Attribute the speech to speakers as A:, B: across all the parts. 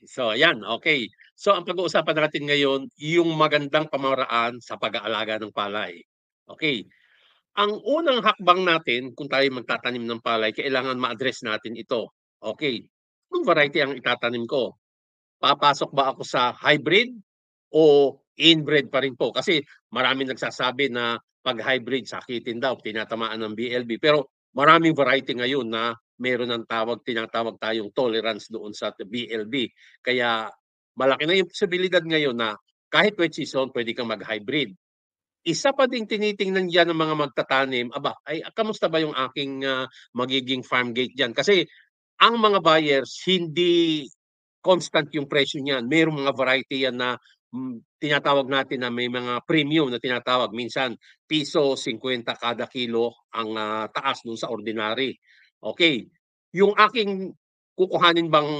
A: So ayan, okay. So ang pag-uusapan natin ngayon, yung magandang pamaraan sa pag-aalaga ng palay. Okay. Ang unang hakbang natin kung tayo magtatanim ng palay, kailangan ma-address natin ito. Okay. Anong variety ang itatanim ko? Papasok ba ako sa hybrid o inbred pa rin po? Kasi maraming nagsasabi na 'pag hybrid sakitin daw, tinatamaan ng BLB. Pero maraming variety ngayon na meron ng tinatawag tayong tolerance doon sa BLB. Kaya malaki na yung posibilidad ngayon na kahit wet season puwede kang mag-hybrid. Isa pa ding tinitingnan diyan ng mga magtatanim, aba, ay kamusta ba yung aking, magiging farm gate diyan? Kasi ang mga buyers hindi constant yung presyo niyan. Merong mga variety yan na tinatawag natin na may mga premium na tinatawag. Minsan piso 50 kada kilo ang taas dun sa ordinary. Okay. Yung aking kukuhanin bang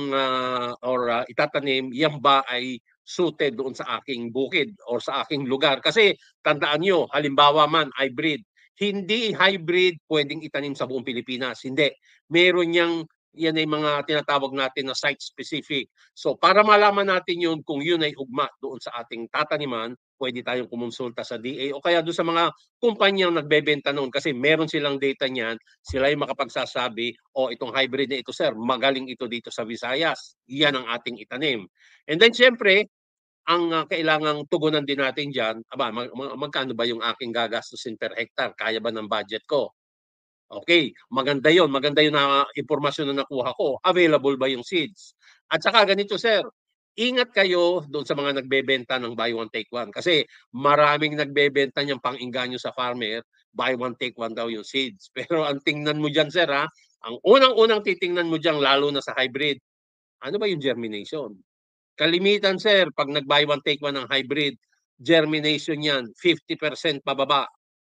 A: itatanim, yan ba ay suited doon sa aking bukid or sa aking lugar? Kasi tandaan nyo, halimbawa man hybrid, hindi hybrid pwedeng itanim sa buong Pilipinas. Hindi. Meron niyang yan ay mga tinatawag natin na site specific. So para malaman natin yun kung yun ay ugma doon sa ating tataniman, pwede tayong kumonsulta sa DA o kaya doon sa mga kumpanyang nagbebenta noon kasi meron silang data niyan, sila yung makapagsasabi, o itong hybrid na ito sir, magaling ito dito sa Visayas. Yan ang ating itanim. And then syempre, ang kailangang tugunan din natin diyan, aba magkano ba yung aking gagastusin per hectare? Kaya ba ng budget ko? Okay, maganda 'yon, maganda 'yung impormasyon na nakuha ko. Available ba 'yung seeds? At saka ganito sir, ingat kayo doon sa mga nagbebenta ng buy one take one kasi maraming nagbebenta niyang pang-engganyo sa farmer, buy one take one daw 'yung seeds. Pero ang tingnan mo diyan sir ang unang-unang titingnan mo diyan lalo na sa hybrid, ano ba 'yung germination? Kalimitan sir 'pag nag-buy one take one ng hybrid, germination niyan 50% pababa.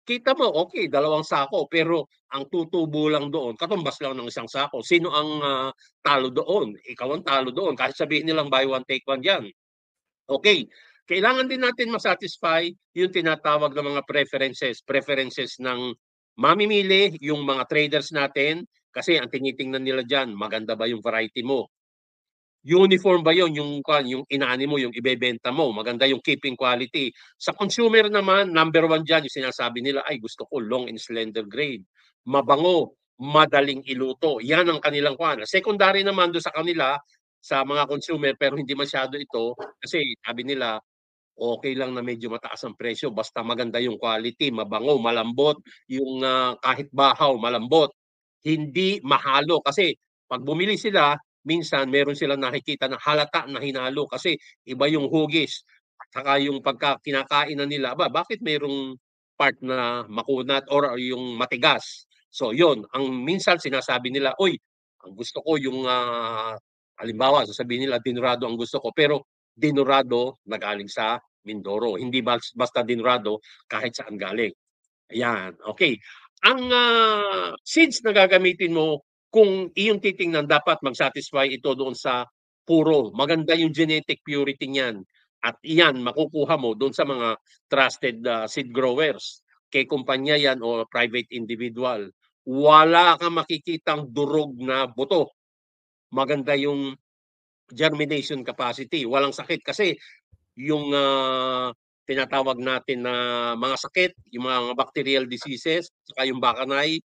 A: Kita mo, okay, dalawang sako, pero ang tutubo lang doon, katumbas lang ng isang sako. Sino ang talo doon? Ikaw ang talo doon. Kahit sabihin nilang buy one, take one yan. Okay, kailangan din natin ma-satisfy yung tinatawag na mga preferences. Preferences ng mamimili, yung mga traders natin, kasi ang tinitingnan nila dyan, maganda ba yung variety mo? Uniform ba yon yung inani mo, yung ibebenta mo, maganda yung keeping quality. Sa consumer naman, number one dyan, yung sinasabi nila, ay gusto ko long and slender grade. Mabango, madaling iluto. Yan ang kanilang kwan. Secondary naman do sa kanila, sa mga consumer, pero hindi masyado ito, kasi sabi nila, okay lang na medyo mataas ang presyo, basta maganda yung quality, mabango, malambot, yung kahit bahaw, malambot. Hindi mahalo kasi pag bumili sila, minsan meron silang nakikita na halata na hinalo kasi iba yung hugis at saka yung pagka kinakain na nila, ba bakit mayroong part na makunat or yung matigas. So yon ang minsan sinasabi nila, "Uy, ang gusto ko yung halimbawa sasabihin nila dinurado ang gusto ko, pero dinurado na galing sa Mindoro, hindi basta dinurado kahit saan galing." Ayan, okay. Ang seeds na gagamitin mo, kung iyong titingnan dapat mag-satisfy ito doon sa puro. Maganda yung genetic purity niyan at iyan makukuha mo doon sa mga trusted seed growers. Kay kumpanya yan o private individual. Wala kang makikitang durog na buto. Maganda yung germination capacity. Walang sakit kasi yung tinatawag natin na mga sakit, yung mga bacterial diseases, saka yung bakanay,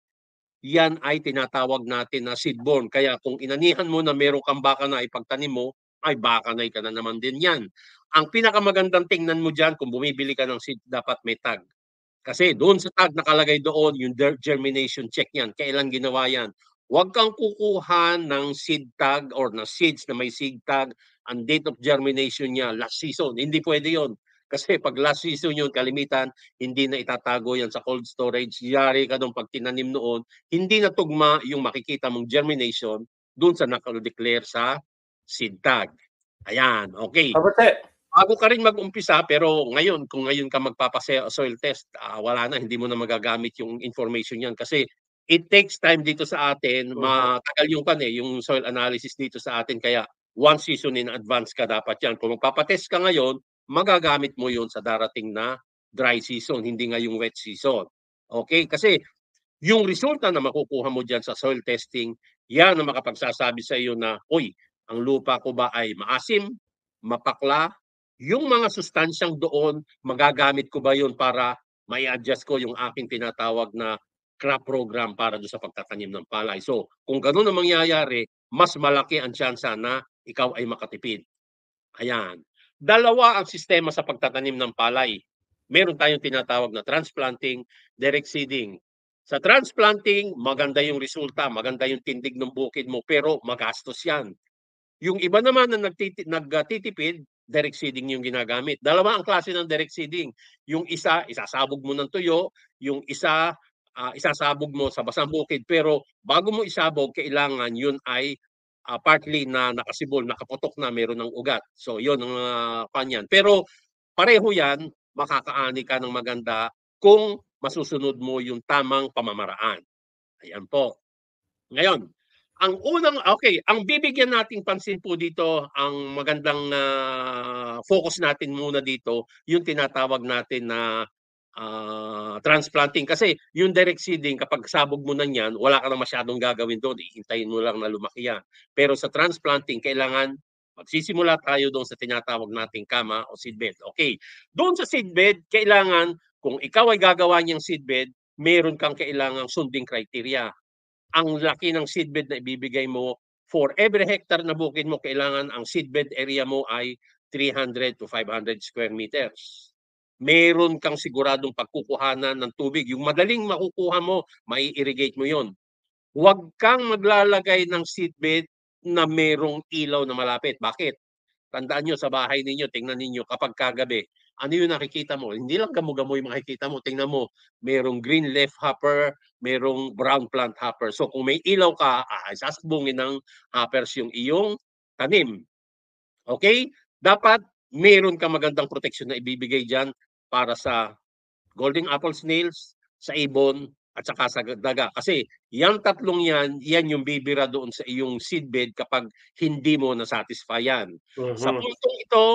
A: yan ay tinatawag natin na seedborne. Kaya kung inanihan mo na meron kang bakanay, pagtanim mo, ay bakanay ka na naman din yan. Ang pinakamagandang tingnan mo dyan, kung bumibili ka ng seed, dapat may tag. Kasi doon sa tag nakalagay doon yung germination check niyan. Kailan ginawa yan? Huwag kang kukuha ng seed tag or na seeds na may seed tag. Ang date of germination niya last season. Hindi pwede yon. Kasi pag last season yun, kalimitan, hindi na itatago yan sa cold storage. Yari ka doon pag tinanim noon, hindi na tugma yung makikita mong germination doon sa nakadeclare sa seed tag. Ayan, okay. Bago ka rin mag-umpisa, pero ngayon, kung ngayon ka magpapa-soil test, wala na, hindi mo na magagamit yung information yan kasi it takes time dito sa atin, matagal yung yung soil analysis dito sa atin, kaya one season in advance ka dapat yan. Kung magpapatest ka ngayon, magagamit mo yun sa darating na dry season, hindi nga yung wet season. Okay? Kasi yung resulta na makukuha mo dyan sa soil testing, yan ang makapagsasabi sa iyo na, uy, Ang lupa ko ba ay maasim, mapakla? Yung mga sustansyang doon, magagamit ko ba yun para mai-adjust ko yung aking tinatawag na crop program para doon sa pagtatanim ng palay. So, kung ganun ang mangyayari, mas malaki ang tsansa na ikaw ay makatipid. Ayan. Dalawa ang sistema sa pagtatanim ng palay. Meron tayong tinatawag na transplanting, direct seeding. Sa transplanting, maganda yung resulta, maganda yung tindig ng bukid mo, pero magastos yan. Yung iba naman na nagtitipid, direct seeding yung ginagamit. Dalawa ang klase ng direct seeding. Yung isa, isasabog mo ng tuyo. Yung isa, isasabog mo sa basang bukid. Pero bago mo isabog, kailangan yun ay partly na nakasibol, nakaputok na, meron ng ugat. So yun ang kanyan. Pero pareho yan, makakaani ka ng maganda kung masusunod mo yung tamang pamamaraan. Ayan po. Ngayon, ang bibigyan nating pansin po dito, ang magandang focus natin muna dito, yung tinatawag natin na transplanting. Kasi yung direct seeding, kapag sabog mo na yan, wala ka na masyadong gagawin doon. Ihintayin mo lang na lumaki yan. Pero sa transplanting, kailangan magsisimula tayo doon sa tinatawag nating kama o seedbed. Okay. Doon sa seedbed, kailangan, kung ikaw ay gagawa niyang seedbed, meron kang kailangang sunding criteria. Ang laki ng seedbed na ibibigay mo, for every hectare na bukid mo, kailangan ang seedbed area mo ay 300 to 500 square meters. Meron kang siguradong pagkukuhanan ng tubig. Yung madaling makukuha mo, mai-irrigate mo yon. Huwag kang maglalagay ng seedbed na merong ilaw na malapit. Bakit? Tandaan nyo sa bahay ninyo, tingnan ninyo kapag kagabi, ano yung nakikita mo? Hindi lang gamo-gamo yung makikita mo. Tingnan mo, merong green leaf hopper, merong brown plant hopper. So kung may ilaw ka, sasabungin ng hoppers yung iyong tanim. Okay? Dapat meron ka magandang protection na ibibigay dyan para sa golden apple snails, sa ibon, at saka sa daga. Kasi yung tatlong yan yung bibira doon sa iyong seedbed kapag hindi mo na-satisfy yan. Sa
B: Mhm.
A: puntong ito,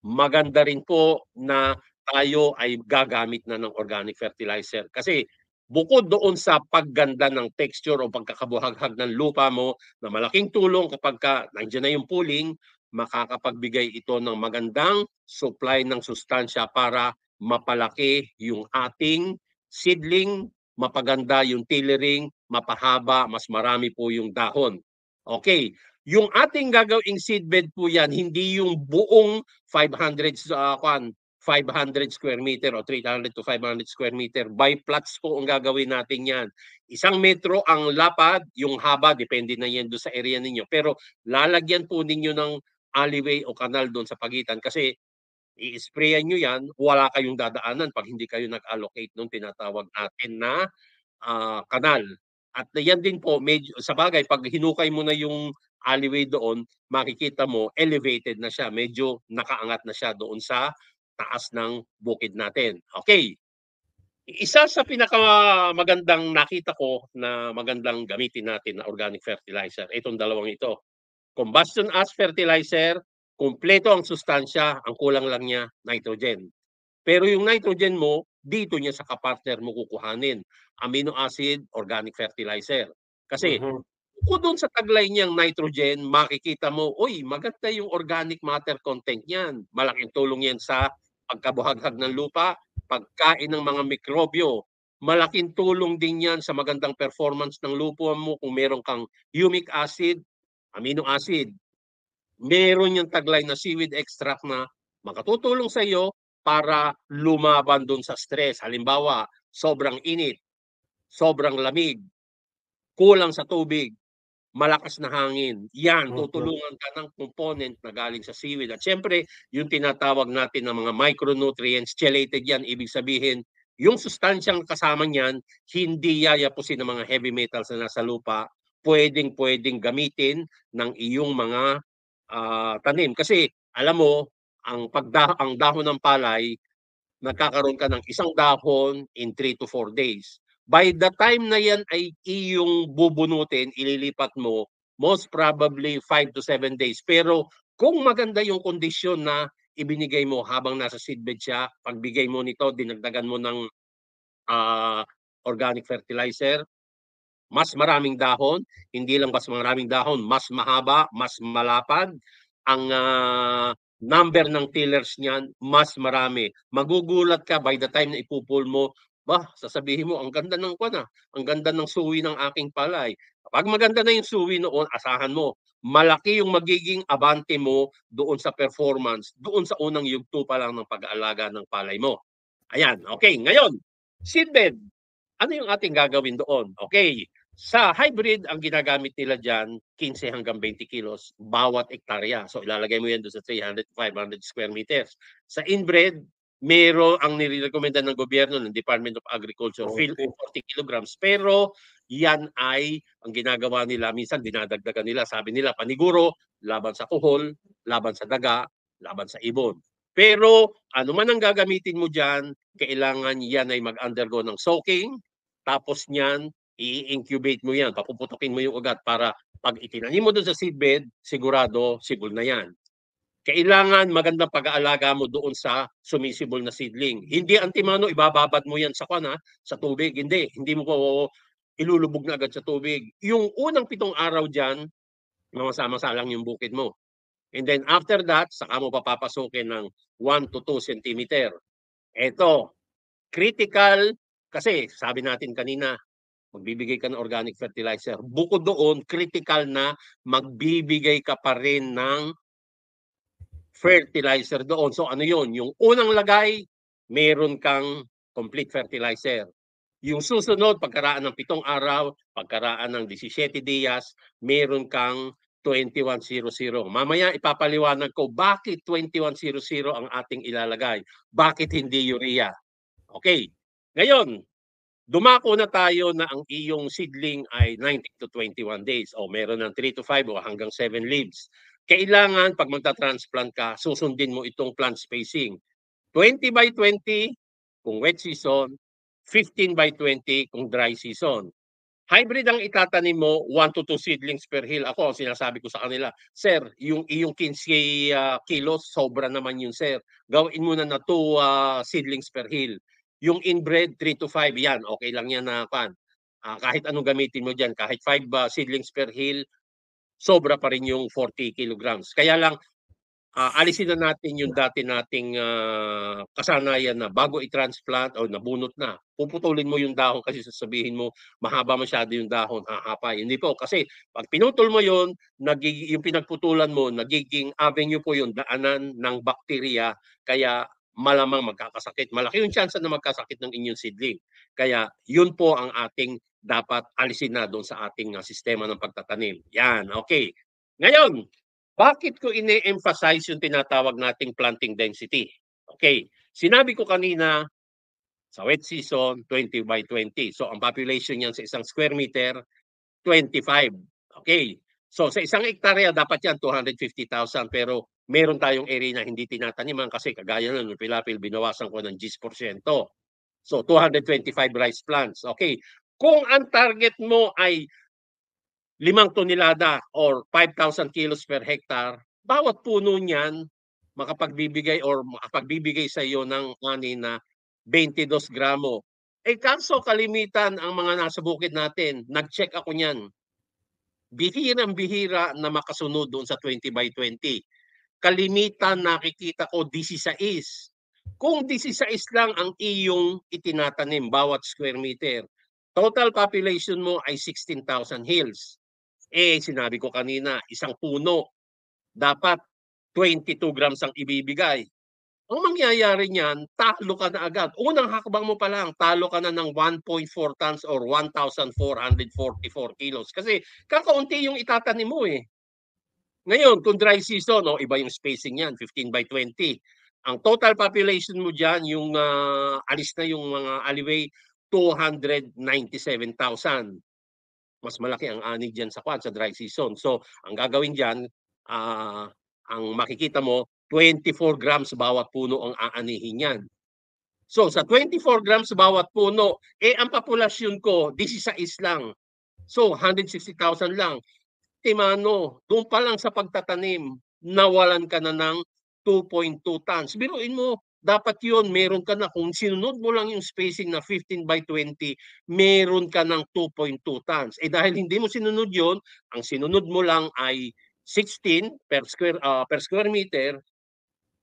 A: maganda rin po na tayo ay gagamit na ng organic fertilizer. Kasi bukod doon sa pagganda ng texture o pagkakabuhaghag ng lupa mo na malaking tulong kapag nandiyan na yung pooling, makakapagbigay ito ng magandang supply ng sustansya para mapalaki yung ating seedling, mapaganda yung tillering, mapahaba, mas marami po yung dahon. Okay, yung ating gagawing seedbed po yan, hindi yung buong 500 500 square meter o 300 to 500 square meter. By plots po ang gagawin natin yan. 1 metro ang lapad, yung haba, depende na yan doon sa area ninyo. Pero lalagyan po ninyo ng alleyway o kanal doon sa pagitan kasi i-sprayan nyo yan, wala kayong dadaanan pag hindi kayo nag-allocate nung tinatawag natin na kanal. At yan din po, medyo, sa bagay, pag hinukay mo na yung alleyway doon, makikita mo, elevated na siya. Medyo nakaangat na siya doon sa taas ng bukid natin. Okay. Isa sa pinakamagandang nakita ko na magandang gamitin natin na organic fertilizer, itong dalawang ito. Combustion as fertilizer, kumpleto ang sustansya, ang kulang lang niya, nitrogen. Pero yung nitrogen mo, dito niya sa kapartner mo kukuhanin. Amino acid, organic fertilizer. Kasi
B: Mhm.
A: kung doon sa taglay niyang nitrogen, makikita mo, uy, maganda yung organic matter content niyan. Malaking tulong yan sa pagkabuhaghag ng lupa, pagkain ng mga mikrobyo. Malaking tulong din yan sa magandang performance ng lupa mo kung meron kang humic acid, amino acid. Meron yung taglay na seaweed extract na makatutulong sa iyo para lumaban doon sa stress. Halimbawa, sobrang init, sobrang lamig, kulang sa tubig, malakas na hangin. Yan,
B: Mhm.
A: tutulungan ka ng component na galing sa seaweed. At syempre, yung tinatawag natin ng mga micronutrients, chelated yan, ibig sabihin, yung sustansyang kasama niyan, hindi yayapusin ng mga heavy metals na nasa lupa, pwedeng gamitin ng iyong mga tanim. Kasi, alam mo, ang dahon ng palay, nagkakaroon ka ng isang dahon in 3 to 4 days. By the time na yan ay iyong bubunutin, ililipat mo, most probably 5 to 7 days. Pero kung maganda yung kondisyon na ibinigay mo habang nasa seedbed siya, pagbigay mo nito, dinagdagan mo ng uh, organic fertilizer, mas maraming dahon, hindi lang mas maraming dahon, mas mahaba, mas malapad. Ang number ng tillers niyan, mas marami. Magugulat ka by the time na ipupul mo, sasabihin mo, ang ganda ng kwan ang ganda ng suwi ng aking palay. Kapag maganda na yung suwi noon, asahan mo, malaki yung magiging abante mo doon sa performance, doon sa unang yugto pa lang ng pag-aalaga ng palay mo. Ayan, okay. Ngayon, seedbed. Ano yung ating gagawin doon? Okay, sa hybrid, ang ginagamit nila dyan, 15 hanggang 20 kilos bawat ektarya. So ilalagay mo yan doon sa 300 to 500 square meters. Sa inbred, ang nirekomenda ng gobyerno ng Department of Agriculture, field of 40 kilograms. Pero yan ay, ang ginagawa nila, minsan dinadagdagan nila, sabi nila, paniguro, laban sa kuhol, laban sa daga, laban sa ibon. Pero ano man ang gagamitin mo dyan, kailangan yan ay mag-undergo ng soaking, tapos niyan, i-incubate mo yan, papuputukin mo yung ugat para pag itinanim mo doon sa seedbed, sigurado, sibol na yan. Kailangan magandang pag-aalaga mo doon sa sumisibol na seedling. Hindi antimano, ibababad mo yan sa tubig. Hindi mo po ilulubog na agad sa tubig. Yung unang 7 araw dyan, masama-sama lang yung bukid mo. And then after that, saka mo papapasukin ng 1 to 2 centimeter. Ito, critical, kasi sabi natin kanina, magbibigay ka ng organic fertilizer. Bukod doon, critical na magbibigay ka pa rin ng fertilizer doon. So ano yun? Yung unang lagay, meron kang complete fertilizer. Yung susunod, pagkaraan ng 7 araw, pagkaraan ng 17 días, meron kang 2100. Mamaya ipapaliwanag ko bakit 2100 ang ating ilalagay. Bakit hindi urea? Okay. Ngayon, dumako na tayo na ang iyong seedling ay 90 to 21 days o meron ng 3 to 5 o hanggang 7 leaves. Kailangan pag magta-transplant ka, susundin mo itong plant spacing. 20 by 20 kung wet season, 15 by 20 kung dry season. Hybrid ang itatanim mo, 1 to 2 seedlings per hill. Ako, sinasabi ko sa kanila, sir, yung iyong 15 kilos, sobra naman yun, sir. Gawin mo na 2 seedlings per hill. Yung inbred, 3 to 5, yan, okay lang yan na kahit anong gamitin mo dyan, kahit 5 seedlings per hill, sobra pa rin yung 40 kilograms. Kaya lang, alisin na natin yung dati nating kasanayan na bago i-transplant o nabunot na, puputulin mo yung dahon kasi sasabihin mo, mahaba masyado yung dahon, hahapay. Hindi po, kasi pag pinutol mo yun, yung pinagputulan mo, nagiging avenue po yung daanan ng bakterya, kaya malamang magkakasakit. Malaki yung chance na magkasakit ng inyong seedling. Kaya yun po ang ating dapat alisin na doon sa ating sistema ng pagtatanim. Yan, okay. Ngayon, bakit ko ine-emphasize yung tinatawag nating planting density? Okay, sinabi ko kanina, sa wet season, 20 by 20. So, ang population niyan sa isang square meter, 25. Okay, so sa isang hektarya, dapat yan 250,000. Pero meron tayong area na hindi tinataniman kasi kagaya ng Pilapil, binawasan ko ng 10%. So, 225 rice plants. Okay, kung ang target mo ay 5 tonelada or 5,000 kilos per hectare, bawat puno niyan makapagbibigay sa iyo ng ani na 22 gramo. Eh kaso kalimitan ang mga nasa bukid natin, nag-check ako niyan. Bihirang-bihira na makasunod doon sa 20 by 20. Kalimitan nakikita ko 16. Kung 16 lang ang iyong itinatanim bawat square meter, total population mo ay 16,000 hills. Sinabi ko kanina, isang puno, dapat 22 grams ang ibibigay. Ang mangyayari niyan, talo ka na agad. Unang hakbang mo pa lang, talo ka na ng 1.4 tons or 1,444 kilos. Kasi kakaunti yung itatanim mo eh. Ngayon, kung dry season, iba yung spacing yan, 15 by 20. Ang total population mo dyan, yung alis na yung mga alleyway, 297,000. Mas malaki ang ani dyan sa dry season. So, ang gagawin dyan, ang makikita mo, 24 grams bawat puno ang aanihin yan. So, sa 24 grams bawat puno, ang populasyon ko, 16 lang. So, 160,000 lang. Timano, doon pa lang sa pagtatanim, nawalan ka na ng 2.2 tons. Biruin mo, dapat yun, meron ka na, kung sinunod mo lang yung spacing na 15 by 20, meron ka ng 2.2 tons. Eh dahil hindi mo sinunod yun, ang sinunod mo lang ay 16 per square meter,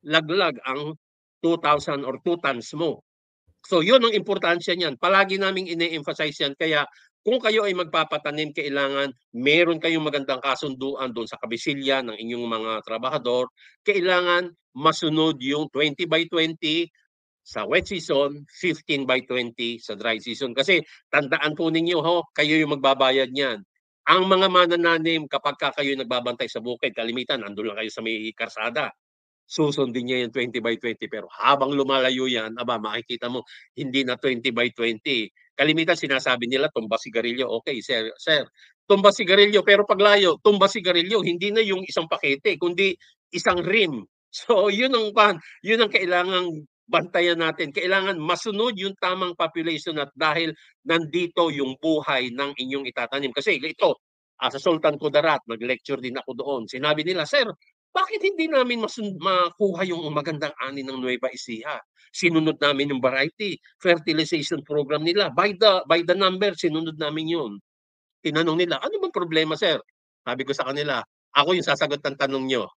A: laglag ang 2,000 or 2 tons mo. So yun ang importansya niyan. Palagi naming ine-emphasize yan. Kaya kung kayo ay magpapatanim, kailangan meron kayong magandang kasunduan doon sa kabisilya ng inyong mga trabahador. Kailangan masunod yung 20 by 20 sa wet season, 15 by 20 sa dry season. Kasi tandaan po ninyo, kayo yung magbabayad niyan. Ang mga manananim, kapag kayo nagbabantay sa bukid, kalimitan, andun lang kayo sa may karsada, susundin niya yung 20 by 20. Pero habang lumalayo yan, makikita mo, hindi na 20 by 20. Kalimitan sinasabi nila, tumba sigarilyo. Okay, sir, tumba sigarilyo. Pero paglayo, tumba sigarilyo, hindi na yung isang pakete, kundi isang rim. So, yun ang kailangang bantayan natin. Kailangan masunod yung tamang population at dahil nandito yung buhay ng inyong itatanim. Kasi ito, sa Sultan Kudarat, nag-lecture din ako doon. Sinabi nila, sir, bakit hindi namin makuha yung magandang ani ng Nueva Ecija? Sinunod namin yung variety, fertilization program nila. By the number, sinunod namin yun. Tinanong nila, ano bang problema, sir? Sabi ko sa kanila, ako yung sasagot ng tanong nyo.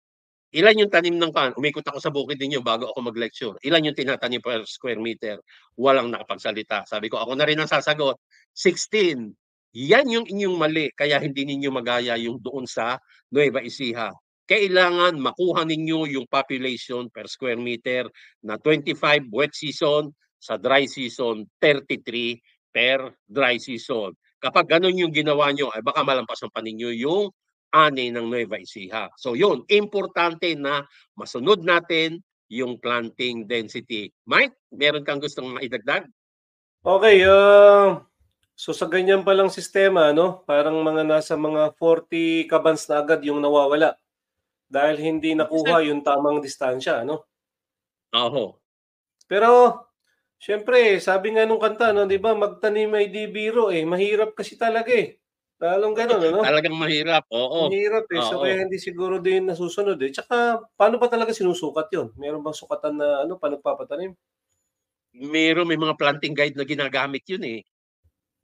A: Ilan yung tanim ng kan? Umikot ako sa bukid ninyo bago ako mag-lecture. Ilan yung tinatanim per square meter? Walang nakapagsalita. Sabi ko, ako na rin ang sasagot. 16. Yan yung inyong mali. Kaya hindi ninyo magaya yung doon sa Nueva Ecija. Kailangan makuha ninyo yung population per square meter na 25 wet season, sa dry season 33 per dry season. Kapag ganun yung ginawa nyo, ay baka malampasan pa ninyo yung ani ng Nueva Ecija. So yun, importante na masunod natin yung planting density. Mike, meron kang gustong maidagdag?
B: Okay, so sa ganyan palang sistema, no, parang nasa mga 40 kabans na agad yung nawawala dahil hindi nakuha yung tamang distansya, no?
A: Oo.
B: Pero syempre, sabi nga nung kanta, no, 'di ba, magtanim ay di biro eh. Mahirap kasi talaga eh. Lalong gano'n, ano?
A: Talagang mahirap, oo.
B: Mahirap eh. So
A: Oo.
B: kaya hindi siguro din nasusunod eh. Tsaka paano ba talaga sinusukat 'yon? Meron bang sukatan na ano pa nagpapatanim?
A: May mga planting guide na ginagamit yun eh.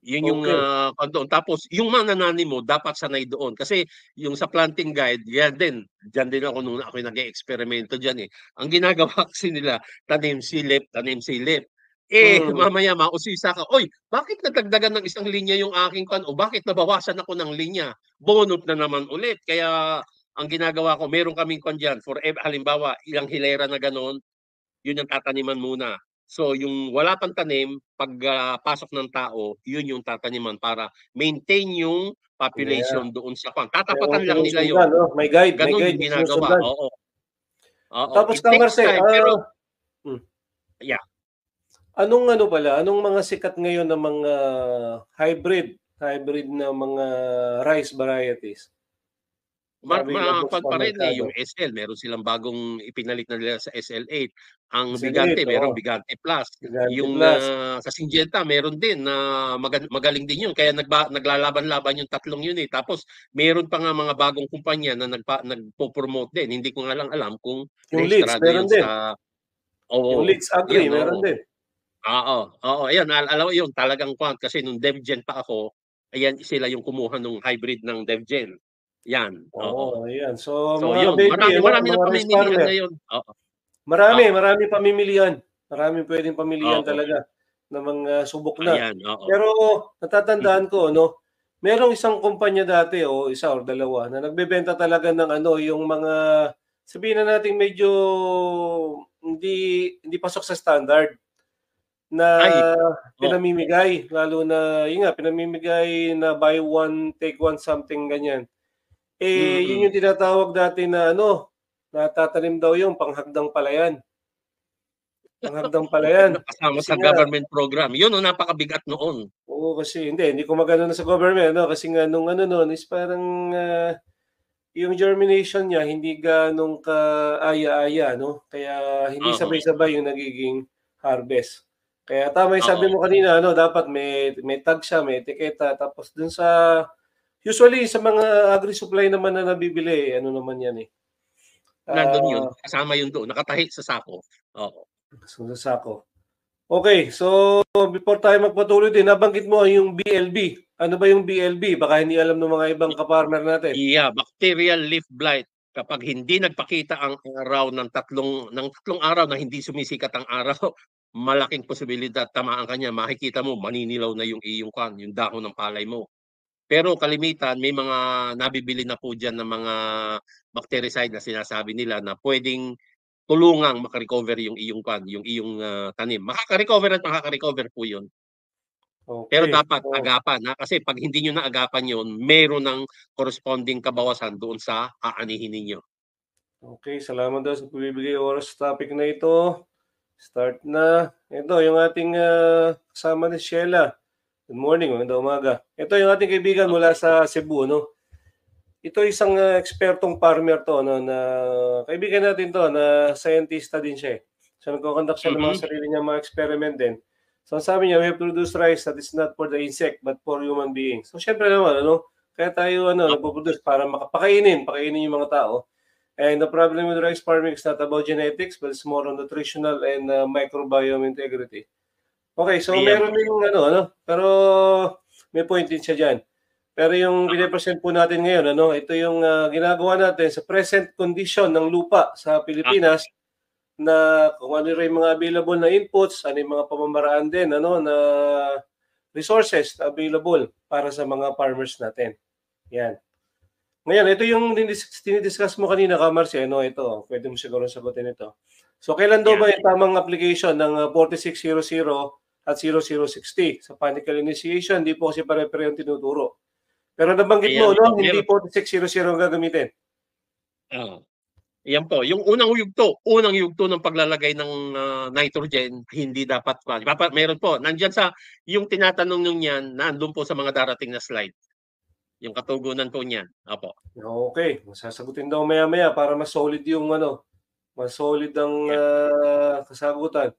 A: Yun yung
B: Okay.
A: tapos yung manananim mo dapat sanay doon kasi yung sa planting guide, yan din. Diyan din ako nung ako nag-eeksperimento diyan eh. Ang ginagawa kasi nila, tanim silip, tanim silip. Eh
B: Mm.
A: mamaya mausisa ka, oy, bakit nadagdagan ng isang linya yung aking o bakit nabawasan ako ng linya? Bonot na naman ulit. Kaya ang ginagawa ko, meron kaming diyan for halimbawa, ilang hilera na ganon, yun ang tataniman muna. So yung wala pang tanim, pag pasok ng tao, yun yung tataniman para maintain yung
B: Yeah.
A: population doon sa
B: Merong
A: Tatapatan lang nila
B: sinusundan,
A: yon.
B: no? May
A: Ganun
B: guide
A: yung
B: na
A: ginagawa.
B: sinusundan.
A: Oo. Oo.
B: Tapos
A: It
B: Kang
A: takes
B: Marse,
A: time pero
B: hmm,
A: yeah.
B: anong mga sikat ngayon na mga hybrid na mga rice varieties? Available
A: Pa
B: sa
A: rin eh,
B: merkado.
A: yung SL, meron silang bagong ipinalit na nila sa SL8. Ang
B: SL8,
A: Bigante,
B: oo.
A: meron Bigante Plus.
B: Gigante
A: Yung
B: Plus.
A: sa Syngenta, meron din na magaling din yun. Kaya naglalaban-laban yung tatlong yun eh. Tapos meron pa nga mga bagong kumpanya na nagpo-promote din. Hindi ko nga lang alam kung
B: Yung Leeds,
A: rehistrado
B: meron
A: yun
B: din.
A: sa
B: Yung
A: oo,
B: Leeds Agri,
A: yun,
B: meron
A: oo.
B: din.
A: Oo, oo, ayan, alam mo yun, talagang kasi nung DevGen pa ako, ayan sila yung kumuha nung hybrid ng DevGen. Yan, oo.
B: Oo, ayan. So,
A: So
B: mga
A: yun,
B: kabady, ano,
A: marami ng
B: mga rice
A: pamimilian
B: farmer,
A: ngayon. Oo.
B: marami,
A: Oo.
B: marami pamimilian. Maraming pwedeng pamilian
A: Oo.
B: talaga ng mga subok na.
A: Ayan, oo.
B: Pero natatandaan ko, no, merong isang kumpanya dati o isa or dalawa na nagbebenta talaga ng ano, yung mga sabihin na natin medyo hindi pasok sa standard na
A: Ay, oo.
B: pinamimigay lalo na yun nga pinamimigay na buy one take one something ganyan. Eh, yun
A: Mm.
B: yung tinatawag dati na ano, natatanim daw yung panghagdang palayan. Panghagdang palayan.
A: Kasama
B: Kasi
A: sa
B: nga,
A: government program. Yun ang napakabigat noon.
B: oo kasi hindi ko magano na sa government, no? Kasi nga nung ano noon is parang yung germination niya hindi ganong kaaya-aya, no? Kaya hindi
A: Oo.
B: sabay-sabay yung nagiging harvest. Kaya tama yung sabi
A: Oo.
B: mo kanina, ano, dapat may tag siya, may etiketa. Tapos dun sa, usually sa mga agri-supply naman na nabibili, ano naman yan eh.
A: Nandun yun,
B: Ah,
A: kasama yun doon, nakatahi sa sako. Oo.
B: Sa sako. Okay, so before tayo magpatuloy din, nabanggit mo yung BLB. Ano ba yung BLB? Baka hindi alam ng mga ibang kapartner natin.
A: Yeah, bacterial leaf blight. Kapag hindi nagpakita ang araw ng tatlong araw na hindi sumisikat ang araw, malaking posibilidad tamaan ka niya. Makikita mo maninilaw na yung iyong yung dahon ng palay mo. Pero kalimitan may mga nabibili na po diyan ng mga bactericide na sinasabi nila na pwedeng tulungang maka-recover yung iyong tanim. Makaka-recover at makaka-recover po 'yun. Pero
B: Okay.
A: dapat agapan, kasi 'pag hindi niyo naagapan 'yun, meron ng corresponding kabawasan doon sa aanihin ninyo.
B: Okay, salamat daw sa pagbibigay oras sa topic na ito. Start na. Ito yung ating kasama ni Sheila. Good morning, magandang umaga. Ito yung ating kaibigan mula sa Cebu, no? Ito isang ekspertong farmer to, no, na kaibigan natin to, na scientista din siya. So nagko-conduct siya ng mga sarili niya mga experiment din. So sabi niya, we have to produce rice that is not for the insect but for human beings. So syempre naman, ano, kaya tayo nagpo-produce para pakainin yung mga tao. And the problem with rice farming is not about genetics but it's more on nutritional and microbiome integrity. Okay, so meron din pero may point din siya diyan. Pero yung pine-present po natin ngayon, ito yung ginagawa natin sa present condition ng lupa sa Pilipinas na kung ano rin mga available na inputs, ano yung mga pamamaraan din na resources na available para sa mga farmers natin. Yan. Ngayon, ito yung dinidiscuss mo kanina, Marcy, ito, pwede mo siguro sagutin ito. So, kailan daw ba yung tamang application ng 4600 at 0060 sa panicle initiation? Hindi po kasi pare-pareho yung tinuturo. Pero nabanggit mo, hindi 4600 ang gagamitin.
A: Yan po, yung unang yugto ng paglalagay ng nitrogen, hindi dapat meron po, nandiyan sa, yung tinatanong nyo niyan, nandun po sa mga darating na slide. Yung katugunan po niyan. Apo.
B: Okay, masasagutin daw maya-maya para mas solid yung mas solid ang kasagutan.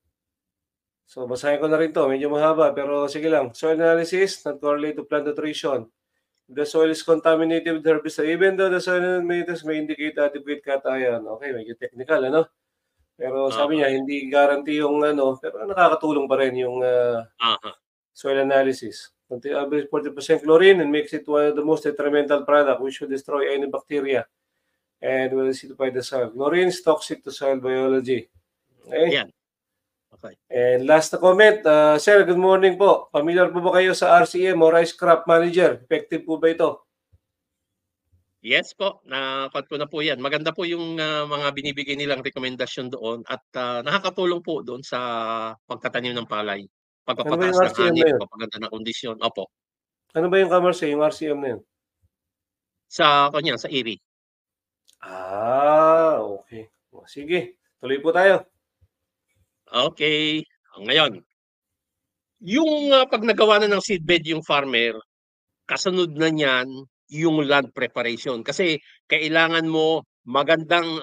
B: So, basahin ko na rin to. Medyo mahaba, pero sige lang. Soil analysis, not correlate to plant nutrition. The soil is contaminated with herbicide. Even though the soil meters may indicate adequate cation. Okay, medyo technical, Pero sabi niya, hindi guarantee yung pero nakakatulong pa rin yung soil analysis. The average 40% chlorine and makes it one of the most detrimental product which should destroy any bacteria and will acidify the soil. Chlorine is toxic to soil biology. Okay?
A: Yan. Okay.
B: And last na comment, Sir, good morning po. Familiar po ba kayo sa RCM o Rice Crop Manager? Effective po ba ito?
A: Yes po, na-cut ko na po yan. Maganda po yung mga binibigay nilang rekomendasyon doon at nakakatulong po doon sa pagtatanim ng palay. Pagpapataas ng ani, pagpapaganda ng kondisyon. Opo.
B: Ano ba yung Marcy, yung RCM na yun?
A: Sa kanya, sa IRI.
B: Okay. Sige, tuloy po tayo.
A: Okay. Ngayon, yung pag nagawa na ng seedbed yung farmer, kasunod na niyan yung land preparation. Kasi kailangan mo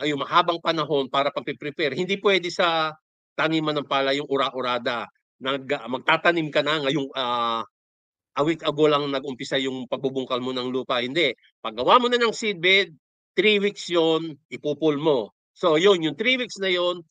A: yung mahabang panahon para pag-prepare. Hindi pwede sa taniman ng palay yung ura-urada. Magtatanim ka na ngayong a week ago lang nag-umpisa yung pagbubungkal mo ng lupa. Hindi. Paggawa mo na ng seedbed, 3 weeks yon ipupul mo. So yung 3 weeks na yon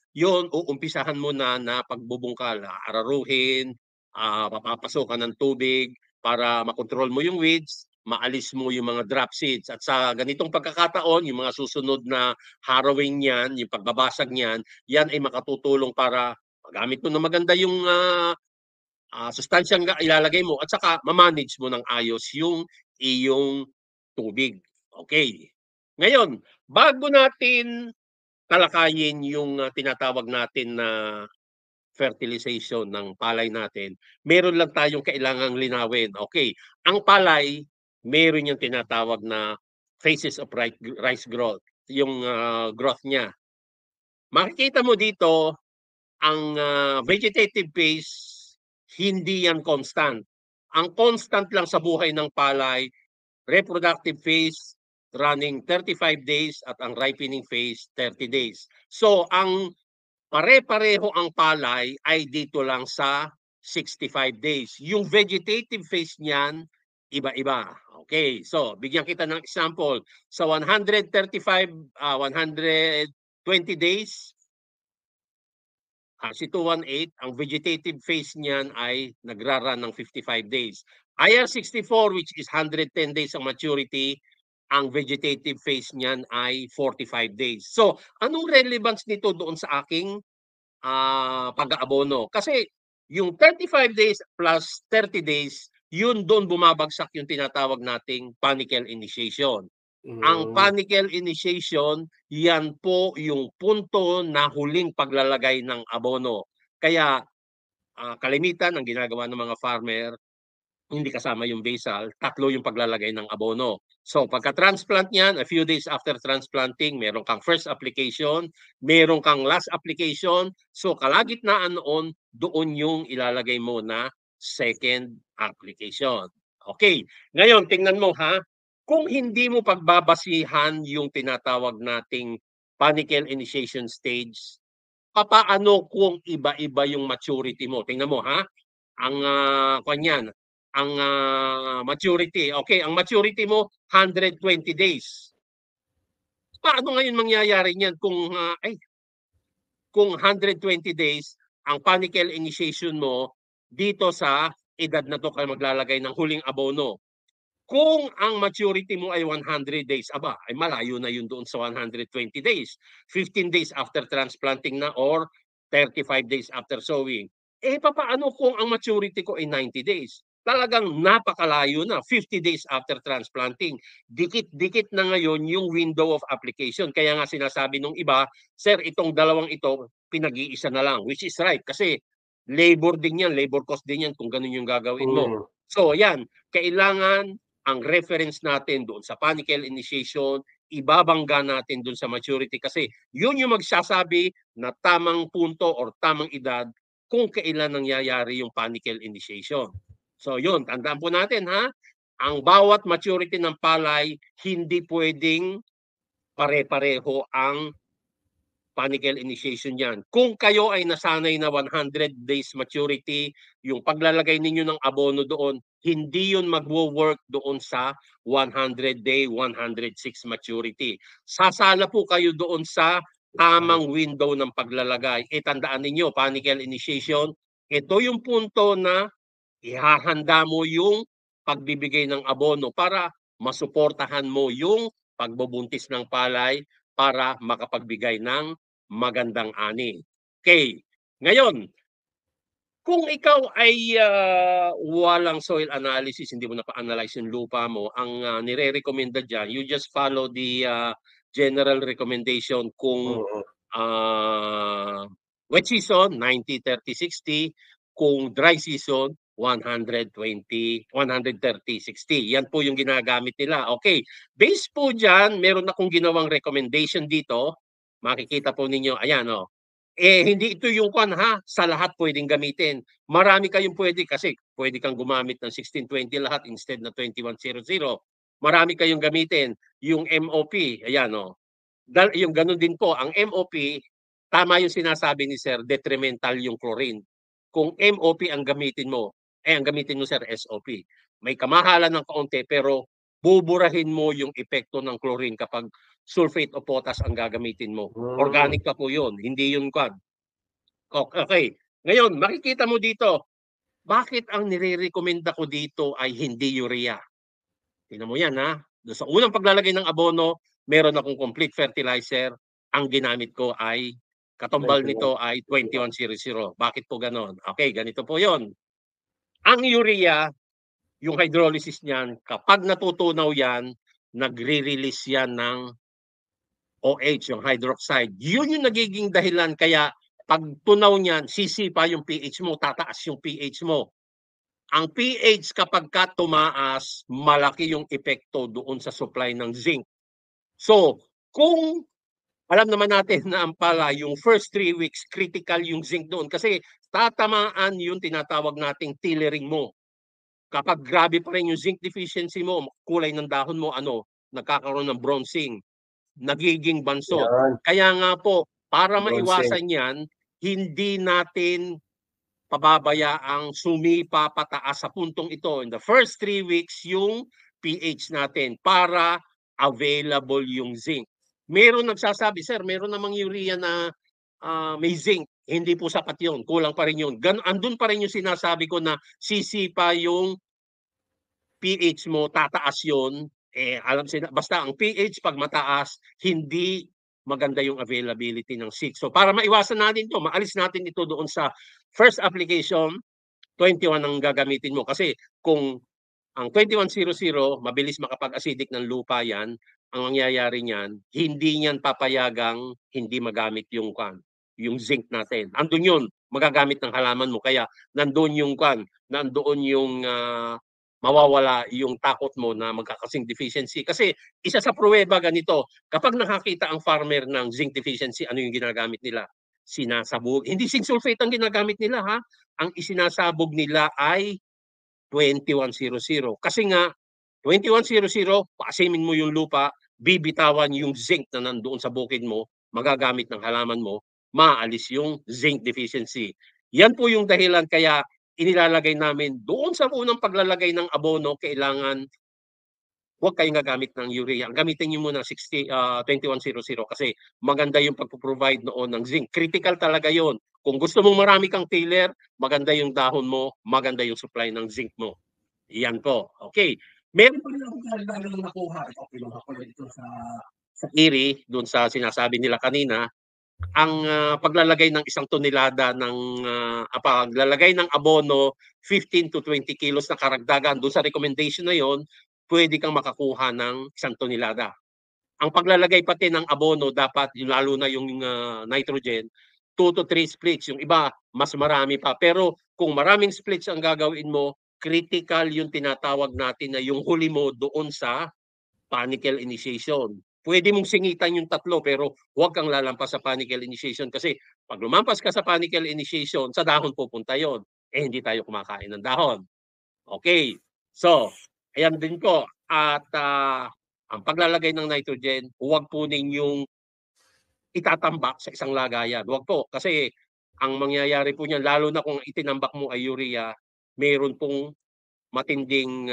A: uumpisahan mo na pagbubungkal. Araruhin, papapasokan ng tubig para makontrol mo yung weeds, maalis mo yung mga drop seeds. At sa ganitong pagkakataon, yung mga susunod na harrowing niyan, yung pagbabasag niyan, yan ay makatutulong para magamit mo na maganda yung sustansyang ilalagay mo at saka ma-manage mo ng ayos yung iyong tubig. Okay. Ngayon, bago natin talakayin yung tinatawag natin na fertilization ng palay natin, meron lang tayong kailangang linawin. Okay. Ang palay, meron yung tinatawag na phases of rice growth. Yung growth niya. Makikita mo dito, ang vegetative phase, hindi yan constant. Ang constant lang sa buhay ng palay, reproductive phase running 35 days at ang ripening phase 30 days. So ang pare-pareho ang palay ay dito lang sa 65 days. Yung vegetative phase niyan, iba-iba. Okay, so bigyan kita ng example. Sa 120 days, RC218, ang vegetative phase niyan ay nagra-run ng 55 days. IR64, which is 110 days ang maturity, ang vegetative phase niyan ay 45 days. So, anong relevance nito doon sa aking pag-aabono? Kasi yung 35 days plus 30 days, yun doon bumabagsak yung tinatawag nating panicle initiation. Ang
B: Hmm.
A: panicle initiation, yan po yung punto na huling paglalagay ng abono. Kaya kalimitan ang ginagawa ng mga farmer, hindi kasama yung basal, 3 yung paglalagay ng abono. So pagka-transplant niyan, a few days after transplanting, meron kang first application, meron kang last application. So kalagitnaan noon, doon yung ilalagay mo na second application. Okay, ngayon tingnan mo ha, kung hindi mo pagbabasihan yung tinatawag nating panicle initiation stage, papaano kung iba-iba yung maturity mo? Tingnan mo ha, ang kanyan, ang maturity. Okay, ang maturity mo 120 days. Paano ngayon mangyayari niyan kung 120 days ang panicle initiation mo dito sa edad na to kayo maglalagay ng huling abono? Kung ang maturity mo ay 100 days, aba, ay malayo na yun doon sa 120 days. 15 days after transplanting na or 35 days after sowing. Eh, papaano kung ang maturity ko ay 90 days? Talagang napakalayo na, 50 days after transplanting. Dikit-dikit na ngayon yung window of application. Kaya nga sinasabi nung iba, sir, itong dalawang ito, pinag-iisa na lang. Which is right, kasi labor din yan, labor cost din yan kung ganun yung gagawin mo.
B: Hmm.
A: So, yan, kailangan ang reference natin doon sa panicle initiation, ibabangga natin doon sa maturity kasi yun yung magsasabi na tamang punto or tamang edad kung kailan nangyayari yung panicle initiation. So yun, tandaan po natin ha, ang bawat maturity ng palay, hindi pwedeng pare-pareho ang panicle initiation yan. Kung kayo ay nasanay na 100 days maturity, yung paglalagay ninyo ng abono doon, hindi yun magwo-work doon sa 100 day, 106 maturity. Sasala po kayo doon sa tamang window ng paglalagay. E tandaan ninyo, panicle initiation, ito yung punto na ihahanda mo yung pagbibigay ng abono para masuportahan mo yung pagbubuntis ng palay para makapagbigay ng magandang ani. Okay. Ngayon, kung ikaw ay walang soil analysis, hindi mo na-analyze yung lupa mo, ang nire-recommenda dyan, you just follow the general recommendation kung
B: Mm.
A: wet season, 90, 30, 60, kung dry season, 120, 130, 60. Yan po yung ginagamit nila. Okay, based po dyan, meron akong ginawang recommendation dito. Makikita po ninyo, ayan o. Eh, hindi ito yung ha, sa lahat pwedeng gamitin. Marami kayong pwede kasi pwede kang gumamit ng 1620 lahat instead na 2100. Marami kayong gamitin. Yung MOP, ayan o. Yung ganun din po, ang MOP, tama yung sinasabi ni Sir, detrimental yung chlorine. Kung MOP ang gamitin mo, ang gamitin mo Sir, SOP. May kamahalan ng kaunti pero buburahin mo yung epekto ng chlorine kapag sulfate o potas ang gagamitin mo.
B: Hmm.
A: Organic pa po yun, hindi yun quad. Okay. Ngayon, makikita mo dito, bakit ang nire-recommenda ko dito ay hindi urea? Tingnan mo yan ha. Doon sa unang paglalagay ng abono, meron akong complete fertilizer. Ang ginamit ko ay, katumbal
B: 91.
A: nito ay 2100. Bakit po ganon? Okay, ganito po yon. Ang urea, yung hydrolysis niyan, kapag natutunaw yan, nagre-release yan ng OH, yung hydroxide. Yun yung nagiging dahilan kaya pag tunaw niyan, sisipa yung pH mo, tataas yung pH mo. Ang pH kapag ka tumaas, malaki yung epekto doon sa supply ng zinc. So, kung alam naman natin na ang pala, yung first 3 weeks, critical yung zinc doon kasi tatamaan yung tinatawag nating tillering mo. Kapag grabe pa rin yung zinc deficiency mo, kulay ng dahon mo, nagkakaroon ng bronzing, nagiging bansot.
B: Yan,
A: Kaya nga po, para
B: bronze.
A: maiwasan yan, hindi natin pababayaang sumipa pataas sa puntong ito. In the first 3 weeks, yung pH natin para available yung zinc. Meron nagsasabi, sir, meron namang urea na may zinc. Hindi po sapat yun, kulang pa rin yun. Andun pa rin yung sinasabi ko na sisipa yung pH mo, tataas yun. Basta ang pH pag mataas, hindi maganda yung availability ng seed. So para maiwasan natin to, maalis natin ito doon sa first application, 21 ang gagamitin mo. Kasi kung ang 2100, mabilis makapag-acidic ng lupa yan, ang mangyayari niyan, hindi niyan papayagang hindi magamit yung zinc natin. Andun yun, magagamit ng halaman mo. Kaya nandoon yung nandoon yung mawawala yung takot mo na magkakasing deficiency. Kasi isa sa pruweba ganito, kapag nakakita ang farmer ng zinc deficiency, ano yung ginagamit nila? Sinasabog. Hindi zinc sulfate ang ginagamit nila, ha? Ang isinasabog nila ay 2100. Kasi nga, 2100, paasimin mo yung lupa, bibitawan yung zinc na nandoon sa bukid mo, magagamit ng halaman mo, maalis yung zinc deficiency. Yan po yung dahilan kaya inilalagay namin doon sa unang paglalagay ng abono, kailangan huwag kayong gagamit ng urea. Gamitin niyo muna 2100 kasi maganda yung pagpo-provide noon ng zinc. Critical talaga yon. Kung gusto mong marami kang tiller, maganda yung dahon mo, maganda yung supply ng zinc mo. Yan po. Okay. Meron pa rin akong karagdagang nakuha. Ito, kinuha ko na ito sa Erie, doon sa sinasabi nila kanina, ang paglalagay ng 1 tonelada ng paglalagay ng abono, 15 to 20 kilos na karagdagan. Doon sa recommendation na yon, pwede kang makakuha ng 1 tonelada. Ang paglalagay pati ng abono, dapat, lalo na yung nitrogen, 2 to 3 splits. Yung iba, mas marami pa. Pero kung maraming splits ang gagawin mo, critical yung tinatawag natin na yung huli mo doon sa panicle initiation. Pwede mong singitan yung 3 pero huwag kang lalampas sa panicle initiation kasi pag lumampas ka sa panicle initiation, sa dahon pupunta yon. Hindi tayo kumakain ng dahon. Okay. So, ayan din po. At ang paglalagay ng nitrogen, huwag po ninyong itatambak sa isang lagayan. Huwag po. Kasi ang mangyayari po niyan, lalo na kung itinambak mo ay urea, mayroon pong matinding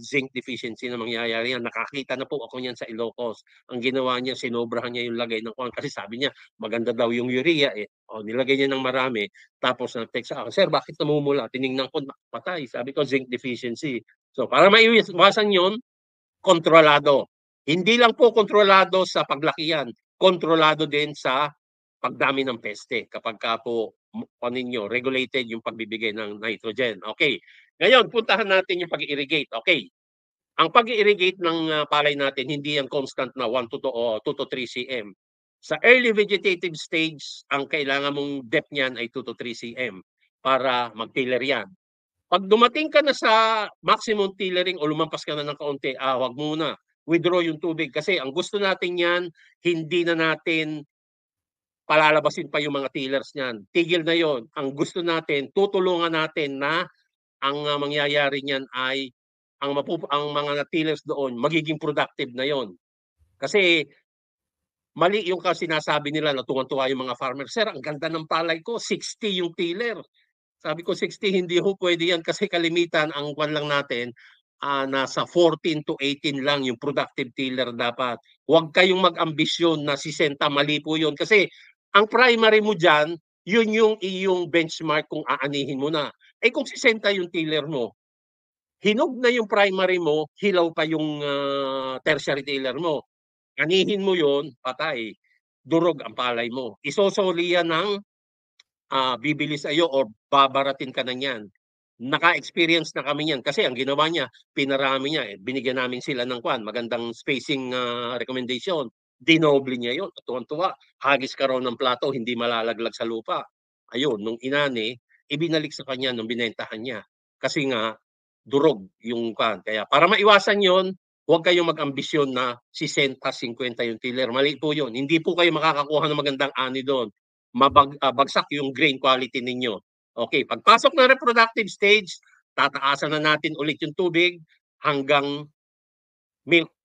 A: zinc deficiency na mangyayari yan. Nakakita na po ako niyan sa Ilocos. Ang ginawa niya, sinobrahan niya yung lagay ng kwan kasi sabi niya, maganda daw yung urea eh. O, nilagay niya ng marami. Tapos nag-text sa akin, sir, bakit namumula? Tiningnan ko, patay. Sabi ko, zinc deficiency. So, para maiwasan yun, kontrolado. Hindi lang po kontrolado sa paglaki yan, kontrolado din sa pagdami ng peste kapag ka po ninyo, regulated yung pagbibigay ng nitrogen. Okay. Ngayon, puntahan natin yung pag-irrigate. Okay. Ang pag-irrigate ng palay natin, hindi yan constant na 1 to 2 to 3 cm. Sa early vegetative stage, ang kailangan mong depth niyan ay 2 to 3 cm para mag-tiller yan. Pag dumating ka na sa maximum tillering o lumampas ka na ng kaunti, wag muna. Withdraw yung tubig kasi ang gusto natin yan, hindi na natin palalabasin pa yung mga tillers niyan. Tigil na yon. Ang gusto natin, tutulungan natin na ang mangyayari niyan ay ang mga tillers doon magiging productive na yon. Kasi mali yung sinasabi nila na tuwan-tuwa yung mga farmer. Sir, ang ganda ng palay ko, 60 yung tiller. Sabi ko 60, hindi ho pwede yan kasi kalimitan ang kwan lang natin, nasa 14 to 18 lang yung productive tiller dapat. Huwag kayong mag-ambisyon na 60, mali po yun. Kasi ang primary mo dyan, yun yung iyong benchmark kung aanihin mo na. Eh kung 60 yung tiller mo, hinog na yung primary mo, hilaw pa yung tertiary tiller mo. Anihin mo yun, patay. Durog ang palay mo. Isosoli yan ng bibili sa iyo o babaratin ka na niyan. Naka-experience na kami niyan kasi ang ginawa niya, pinarami niya, binigyan namin sila ng magandang spacing recommendation. Dinoble niya yon, tuwan-tuwa. Hagis ka raw ng plato, hindi malalaglag sa lupa. Ayun, nung inani, ibinalik sa kanya nung binentahan niya. Kasi nga, durog yung Kaya para maiwasan yon, huwag kayong mag-ambisyon na 60, 50 yung tiller. Mali po yun. Hindi po kayo makakakuha ng magandang ani doon. Bagsak yung grain quality ninyo. Okay, pagpasok ng reproductive stage, tataasan na natin ulit yung tubig hanggang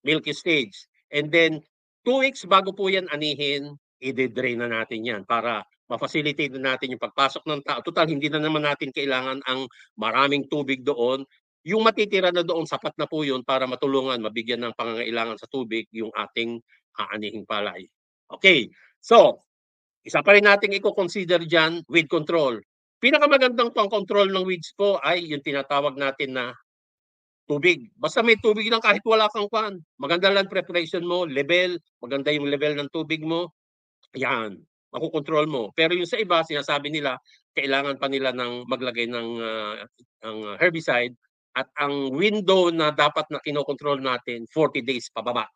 A: milky stage. And then, 2 weeks bago po yan anihin, i-drain na natin yan para ma-facilitate na natin yung pagpasok ng tao. Total, hindi na naman natin kailangan ang maraming tubig doon. Yung matitira na doon, sapat na po yun para matulungan, mabigyan ng pangangailangan sa tubig yung ating aanihing palay. Okay, so, Isa pa rin nating i-consider dyan, weed control. Pinakamagandang pang-control ng weeds po ay yung tinatawag natin na tubig. Basta may tubig lang kahit wala kang pan. Maganda lang preparation mo, level, maganda yung level ng tubig mo, yan, makokontrol mo. Pero yung sa iba, sinasabi nila, kailangan pa nila ng maglagay ng herbicide at ang window na dapat na kinokontrol natin, 40 days pababa.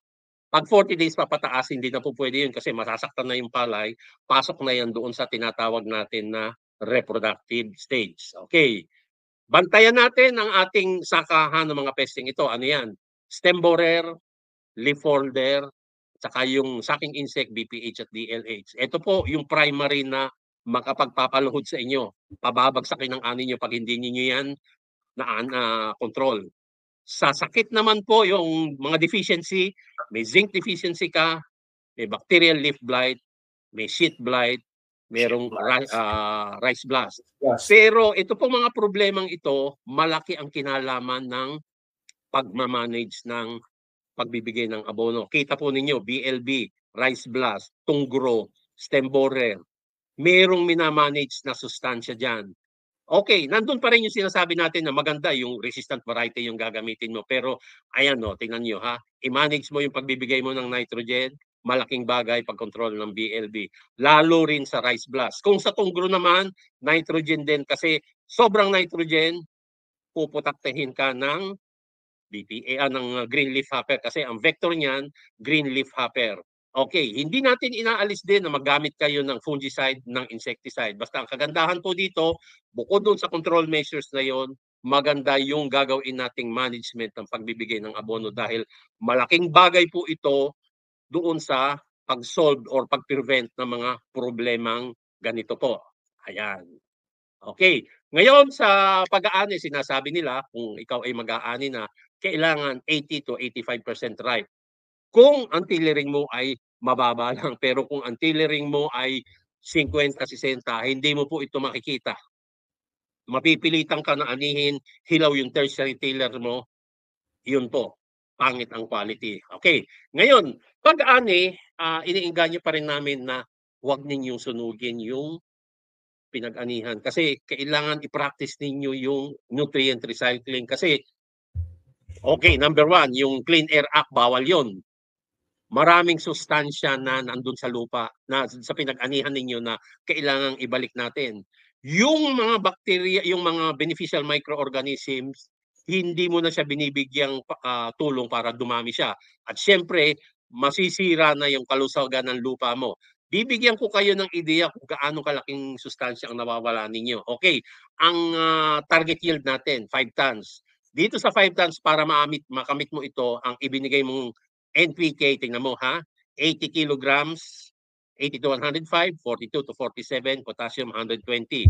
A: Pag 40 days pa pataas, hindi na po pwede yun kasi masasaktan na yung palay, pasok na yan doon sa tinatawag natin na reproductive stage. Okay. Bantayan natin ang ating sakahan ng mga pesting ito. Ano yan? Stem borer, leaf folder, saka yung sucking insect, BPH at DLH. Ito po yung primary na makapagpapaluhod sa inyo. Pababagsakin ng ani nyo pag hindi niyo yan na control. Sa sakit naman po, yung mga deficiency, may zinc deficiency ka, may bacterial leaf blight, may sheet blight, merong rice blast.
B: Yes.
A: Pero ito pong mga problemang ito, malaki ang kinalaman ng pagmamanage ng pagbibigay ng abono. Kita po ninyo, BLB, rice blast, tunggro, stem borer, merong minamanage na sustansya dyan. Okay, nandun pa rin yung sinasabi natin na maganda yung resistant variety yung gagamitin mo. Pero ayan no, tingnan nyo ha, i-manage mo yung pagbibigay mo ng nitrogen, malaking bagay pag-control ng BLB. Lalo rin sa rice blast. Kung sa tunggro naman, nitrogen din kasi sobrang nitrogen, puputaktehin ka ng BPA, ng green leaf hopper kasi ang vector niyan, green leaf hopper. Okay, hindi natin inaalis din na maggamit kayo ng fungicide, ng insecticide. Basta ang kagandahan po dito, bukod doon sa control measures na yon, maganda yung gagawin nating management ng pagbibigay ng abono dahil malaking bagay po ito doon sa pag-solve or pag-prevent ng mga problemang ganito po. Ayan. Okay. Ngayon sa pag-aani, sinasabi nila kung ikaw ay mag-aani na kailangan 80 to 85% ripe. Kung ang tillering mo ay mababa lang, pero kung ang tillering mo ay 50-60, hindi mo po ito makikita. Mapipilitan ka na anihin, hilaw yung tertiary tiller mo, yun po, pangit ang quality. Okay, ngayon, pag-ani, iniinganyo pa rin namin na huwag ninyong sunugin yung pinag-anihan kasi kailangan i-practice ninyo yung nutrient recycling kasi okay, number one, yung Clean Air Act, bawal yon. Maraming sustansya na nandun sa lupa na sa pinag-anihan ninyo na kailangang ibalik natin. Yung mga bacteria, yung mga beneficial microorganisms, hindi mo na siya binibigyang tulong para dumami siya. At syempre, masisira na yung kalusagan ng lupa mo. Bibigyan ko kayo ng ideya kung gaano kalaking sustansya ang nawawala ninyo. Okay, ang target yield natin, 5 tons. Dito sa 5 tons, para makamit mo ito, ang ibinigay mong NPK, tingnan mo ha, 80 kilograms, 80 to 105, 42 to 47, potassium 120.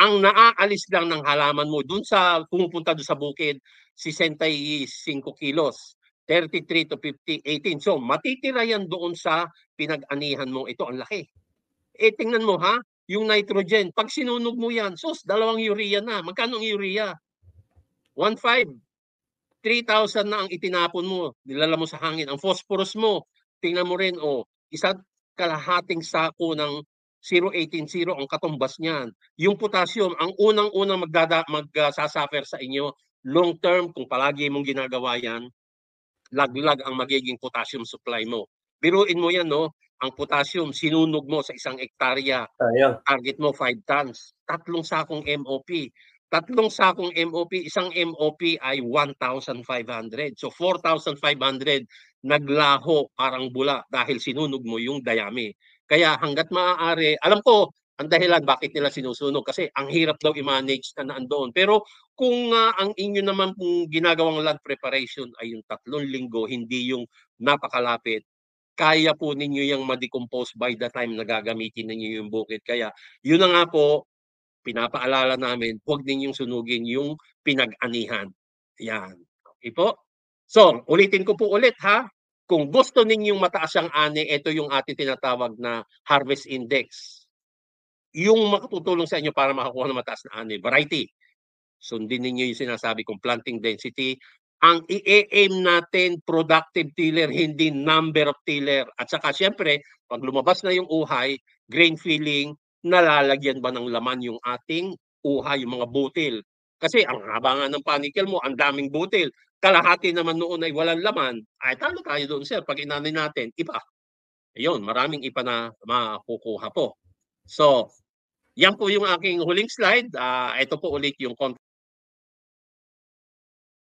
A: Ang naaalis lang ng halaman mo dun sa pumupunta dun sa bukid, 65 kilos, 33 to 50, 18. So matitira yan doon sa pinag-anihan mo. Ito ang laki. Tingnan mo ha, yung nitrogen, pag sinunog mo yan, sus, 2 urea na. Magkano ang urea? 1.5. 3,000 na ang itinapon mo, nilala mo sa hangin. Ang phosphorus mo, tingnan mo rin, isa't kalahating sako ng 0.180 ang katumbas niyan. Yung potassium, ang unang-unang magsasuffer sa inyo, long term, kung palagi mong ginagawa yan, laglag ang magiging potassium supply mo. Biruin mo yan, no? Ang potassium, sinunog mo sa 1 hektarya, target mo 5 tons, 3 sakong MOP. 3 sakong MOP, isang MOP ay 1,500. So 4,500 naglaho parang bula dahil sinunog mo yung dayami. Kaya hanggat maaari, alam ko ang dahilan bakit nila sinusunog kasi ang hirap daw i-manage na nandoon. Pero kung ang inyo naman pong ginagawang land preparation ay yung 3 linggo, hindi yung napakalapit, kaya po ninyo yung ma-decompose by the time na gagamitin ninyo yung bukid. Kaya yun na nga po, pinapaalala namin, huwag ninyong sunugin yung pinag-anihan. Yan. Okay po? So, ulitin ko po ulit ha. Kung gusto ninyong mataas ang ani, ito yung ating tinatawag na harvest index. Yung makatutulong sa inyo para makakuha ng mataas na ani, variety. Sundin ninyo yung sinasabi kong planting density. Ang i-aim natin, productive tiller, hindi number of tiller. At saka syempre, pag lumabas na yung uhay, grain filling, nalalagyan ba ng laman yung ating uha, yung mga butil. Kasi ang haba nga ng panikel mo, ang daming butil. Kalahati naman noon ay walang laman, ay talo tayo doon sir pag inani natin, iba. Ayun, maraming iba na makukuha po. So, yan po yung aking huling slide. Ito po ulit yung